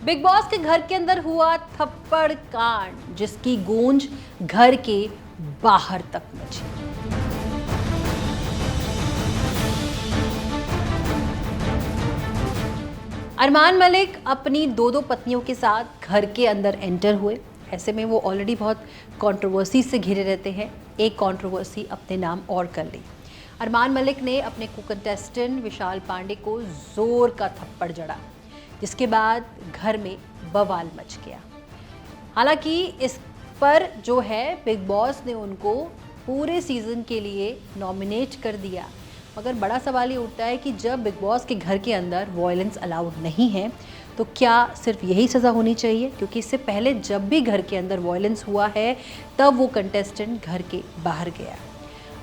Big boss के घर के अंदर हुआ थप्पड़ कांड, जिसकी गूंज घर के बाहर तक मची। अरमान मलिक अपनी दो पत्नियों के साथ घर के अंदर एंटर हुए। ऐसे में वो ऑलरेडी बहुत कंट्रोवर्सी से घिरे रहते हैं। एक कंट्रोवर्सी अपने नाम और कर ली। अरमान मलिक ने अपने को कंटेस्टेंट विशाल पांडे को जोर का थप्पड़ जड़ा, जिसके बाद घर में बवाल मच गया। हालांकि इस पर जो है बिग बॉस ने उनको पूरे सीज़न के लिए नॉमिनेट कर दिया, मगर बड़ा सवाल ये उठता है कि जब बिग बॉस के घर के अंदर वॉयलेंस अलाउड नहीं है तो क्या सिर्फ यही सज़ा होनी चाहिए? क्योंकि इससे पहले जब भी घर के अंदर वॉयलेंस हुआ है तब वो कंटेस्टेंट घर के बाहर गया।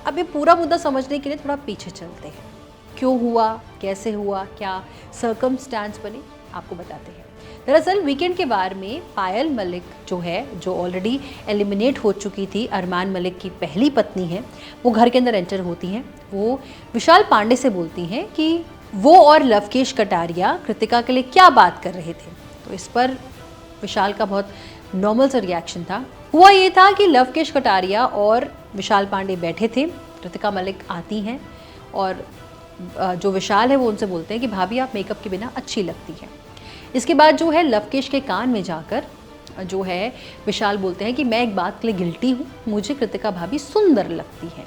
अब ये पूरा मुद्दा समझने के लिए थोड़ा पीछे चलते हैं। क्यों हुआ, कैसे हुआ, क्या सर्कमस्टांस बने, आपको बताते हैं। दरअसल वीकेंड के बार में पायल मलिक जो ऑलरेडी एलिमिनेट हो चुकी थी, अरमान मलिक की पहली पत्नी है, वो घर के अंदर एंटर होती हैं। वो विशाल पांडे से बोलती हैं कि वो और लवकेश कटारिया कृतिका के लिए क्या बात कर रहे थे। तो इस पर विशाल का बहुत नॉर्मल सा रिएक्शन था। हुआ ये था कि लवकेश कटारिया और विशाल पांडे बैठे थे। कृतिका मलिक आती हैं और जो विशाल है वो उनसे बोलते हैं कि भाभी आप मेकअप के बिना अच्छी लगती हैं। इसके बाद जो है लवकेश के कान में जाकर जो है विशाल बोलते हैं कि मैं एक बात के लिए गिल्टी हूँ, मुझे कृतिका भाभी सुंदर लगती है।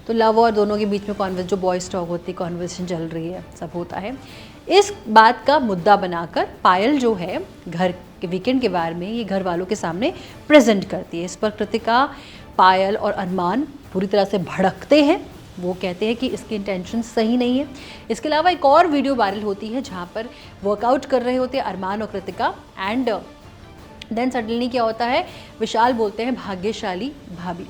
तो लव और दोनों के बीच में जो बॉयज टॉक होती है, कॉन्वर्सेशन चल रही है, सब होता है। इस बात का मुद्दा बनाकर पायल जो है घर के वीकेंड के बारे में ये घर वालों के सामने प्रेजेंट करती है। इस पर कृतिका, पायल और अरमान पूरी तरह से भड़कते हैं। वो कहते हैं कि इसकी इंटेंशन सही नहीं है। इसके अलावा एक और वीडियो वायरल होती है जहाँ पर वर्कआउट कर रहे होते हैं अरमान और कृतिका, एंड देन सडनली क्या होता है, विशाल बोलते हैं भाग्यशाली भाभी।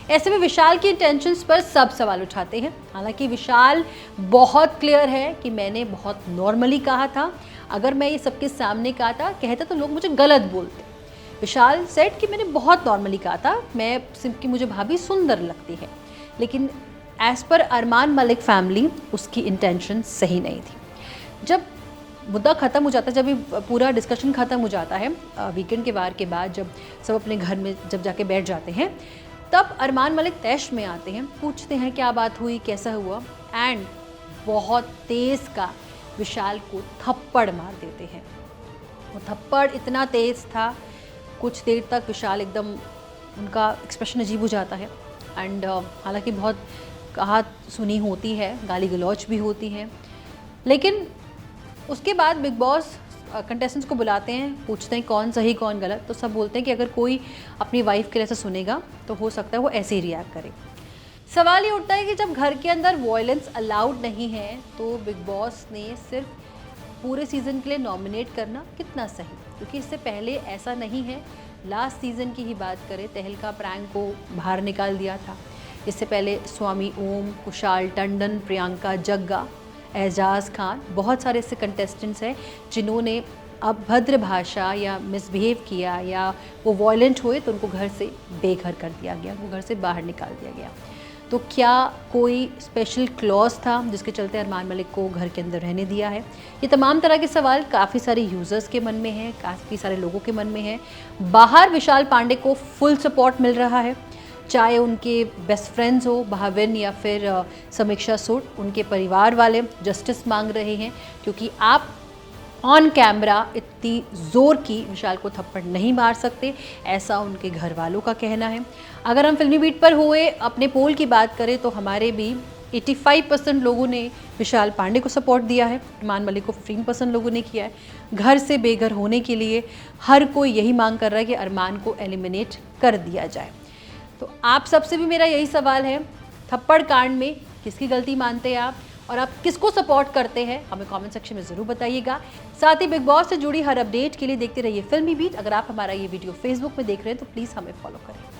ऐसे में विशाल की इंटेंशंस पर सब सवाल उठाते हैं। हालांकि विशाल बहुत क्लियर है कि मैंने बहुत नॉर्मली कहा था, अगर मैं ये सबके सामने कहा था कहता तो लोग मुझे गलत बोलते। विशाल सेड कि मैंने बहुत नॉर्मली कहा था, मैं सिर्फ कि मुझे भाभी सुंदर लगती है। लेकिन as per Armaan Malik family उसकी इंटेंशन सही नहीं थी। जब मुद्दा ख़त्म हो जाता है, जब ये पूरा डिस्कशन ख़त्म हो जाता है वीकेंड के वार के बाद, जब सब अपने घर में जब जाके बैठ जाते हैं, तब अरमान मलिक तैश में आते हैं, पूछते हैं क्या बात हुई, कैसा हुआ, एंड बहुत तेज़ का विशाल को थप्पड़ मार देते हैं। वो थप्पड़ इतना तेज़ था, कुछ देर तक विशाल एकदम, उनका एक्सप्रेशन अजीब हो जाता है। एंड हालांकि बहुत कहा सुनी होती है, गाली गलौच भी होती है, लेकिन उसके बाद बिग बॉस कंटेस्टेंट्स को बुलाते हैं, पूछते हैं कौन सही कौन गलत। तो सब बोलते हैं कि अगर कोई अपनी वाइफ के लिए ऐसा सुनेगा तो हो सकता है वो ऐसे ही रिएक्ट करे। सवाल ये उठता है कि जब घर के अंदर वॉयलेंस अलाउड नहीं है तो बिग बॉस ने सिर्फ पूरे सीज़न के लिए नॉमिनेट करना कितना सही, क्योंकि इससे पहले ऐसा नहीं है। लास्ट सीज़न की ही बात करें, तहलका प्रैंक को बाहर निकाल दिया था। इससे पहले स्वामी ओम, कुशाल टंडन, प्रियंका जग्गा, एजाज़ खान, बहुत सारे ऐसे कंटेस्टेंट्स हैं जिन्होंने अभद्र भाषा या मिसबिहेव किया या वो वॉयलेंट हुए तो उनको घर से बेघर कर दिया गया, वो घर से बाहर निकाल दिया गया। तो क्या कोई स्पेशल क्लॉज था जिसके चलते अरमान मलिक को घर के अंदर रहने दिया है? ये तमाम तरह के सवाल काफ़ी सारे यूज़र्स के मन में हैं, काफ़ी सारे लोगों के मन में हैं। बाहर विशाल पांडे को फुल सपोर्ट मिल रहा है, चाहे उनके बेस्ट फ्रेंड्स हो भाविन या फिर समीक्षा सूद, उनके परिवार वाले जस्टिस मांग रहे हैं, क्योंकि आप ऑन कैमरा इतनी ज़ोर की विशाल को थप्पड़ नहीं मार सकते, ऐसा उनके घर वालों का कहना है। अगर हम फिल्मी बीट पर हुए अपने पोल की बात करें तो हमारे भी 85% लोगों ने विशाल पांडे को सपोर्ट दिया है, अरमान मलिक को 15% लोगों ने किया है। घर से बेघर होने के लिए हर कोई यही मांग कर रहा है कि अरमान को एलिमिनेट कर दिया जाए। तो आप सबसे भी मेरा यही सवाल है, थप्पड़ कांड में किसकी गलती मानते हैं आप, और आप किसको सपोर्ट करते हैं, हमें कमेंट सेक्शन में ज़रूर बताइएगा। साथ ही बिग बॉस से जुड़ी हर अपडेट के लिए देखते रहिए फिल्मी बीट। अगर आप हमारा ये वीडियो फेसबुक में देख रहे हैं तो प्लीज़ हमें फॉलो करें।